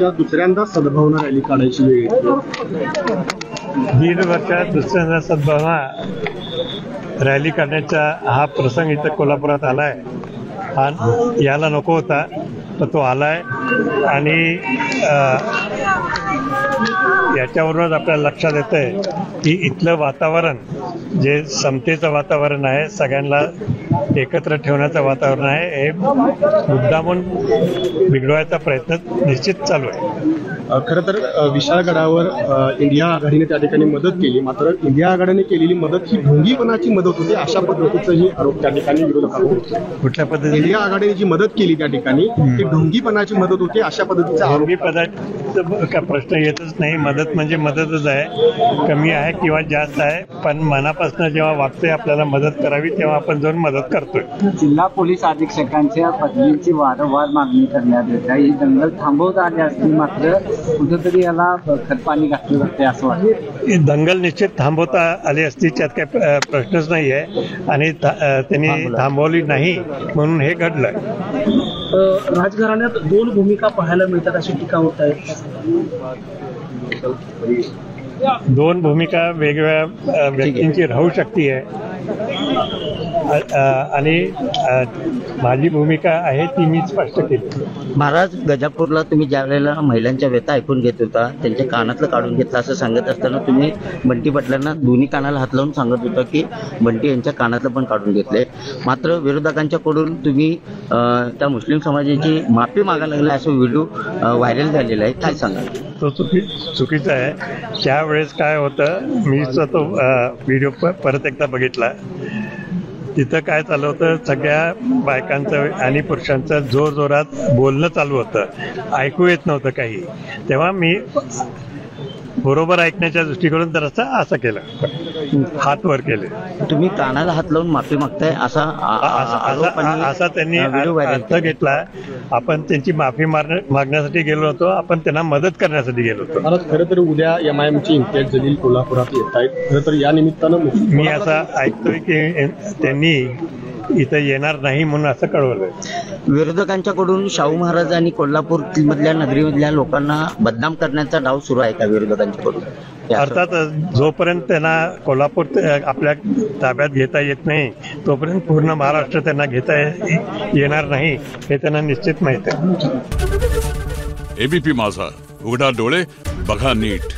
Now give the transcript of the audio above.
वर्षात दुसऱ्यांदा सद्भावना रॅली काढायची वेळ येते. दीड वर्षात दुसऱ्यांदा सद्भावना रॅली काढण्याचा हा प्रसंग इथं कोल्हापुरात आलाय. हा याला नको होता तर तो आलाय आणि याच्यावरूनच आपल्याला लक्षात येतंय की इथलं वातावरण जे समतेचं वातावरण आहे, सगळ्यांना एकत्र ठेवण्याचं वातावरण आहे, हे मुद्दामून बिघडवायचा प्रयत्न निश्चित चालू आहे. खरं तर विशाळगडावर इंडिया आघाडीने त्या ठिकाणी मदत केली, मात्र इंडिया आघाडीने केलेली मदत ही ढोंगीपणाची मदत होती अशा पद्धतीचाही आरोप त्या ठिकाणी विरोधकांनी होता. कुठल्या पद्धतीने इंडिया आघाडीने जी मदत केली त्या ठिकाणी ती ढोंगीपणाची मदत होती अशा पद्धतीचा आरोप. ढोंगीपणाचा का प्रश्न येतच नाही. मदत म्हणजे मदतच आहे, कमी आहे किंवा जास्त आहे, पण मनापासून जेव्हा वाटतंय आपल्याला मदत करावी तेव्हा आपण जाऊन मदत करतोय. जिल्हा पोलीस अधीक्षकांच्या पदवीची वारंवार मागणी करण्यात येते. ही दंगल थांबवता आली असली मात्र कुठेतरी याला खतपाणी घातलं जाते असं वाटतं. दंगल निश्चित थांबवता आली असती, त्यात काही प्रश्नच नाही आहे आणि त्यांनी थांबवली नाही म्हणून हे घडलं. राजघराण्यात दोन भूमिका पाहायला मिळतात अशी टीका होत आहे. दोन भूमिका वेगवेगळ्या व्यक्तींची राहू शकते आहे आणि माझी भूमिका आहे ती मी स्पष्ट केली. महाराज, गजापूरला तुम्ही ज्या वेळेला महिलांच्या व्यथा ऐकून घेत होता, त्यांच्या कानातलं काढून घेतलं असं सांगत असताना तुम्ही बंटी पाटलांना दोन्ही कानाला हात लावून सांगत होता की बंटी यांच्या कानातलं पण काढून घेतले. मात्र विरोधकांच्याकडून तुम्ही त्या मुस्लिम समाजाची माफी मागायला लागला असं व्हिडिओ व्हायरल झालेला आहे, काय सांगाल? तो चुकीचा आहे. त्यावेळेस काय होतं, मी तो व्हिडिओ परत एकदा बघितला. तिथं काय चालू होतं, सगळ्या बायकांचं आणि पुरुषांचं जोरजोरात बोलणं चालू होतं, ऐकू येत नव्हतं काही. तेव्हा मी बरोबर ऐकण्याच्या दृष्टीकोनातून तर असं केलं, हात वर केले. तुम्ही कानाला हात लावून माफी मागताय असा त्यांनी अर्थ घेतला. आपण त्यांची माफी मागण्यासाठी गेलो होतो, आपण त्यांना मदत करण्यासाठी गेलो होतो. खरं तर उद्या MIMचे इम्तियाज जलील कोल्हापुरात येत आहेत. खरं तर या निमित्तानं मी असं ऐकतोय की त्यांनी इथं येणार नाही म्हणून असं कळवलंय. विरोधकांच्याकडून शाहू महाराज आणि कोल्हापूर मधल्या नगरीमधल्या लोकांना बदनाम करण्याचा डाव सुरू आहे का विरोधकांच्याकडून? अर्थात जोपर्यंत त्यांना कोल्हापूर आपल्या ताब्यात घेता येत नाही तोपर्यंत पूर्ण महाराष्ट्र त्यांना घेता येणार नाही हे त्यांना निश्चित माहित आहे. ABP माझा, उघडा डोळे बघा नीट.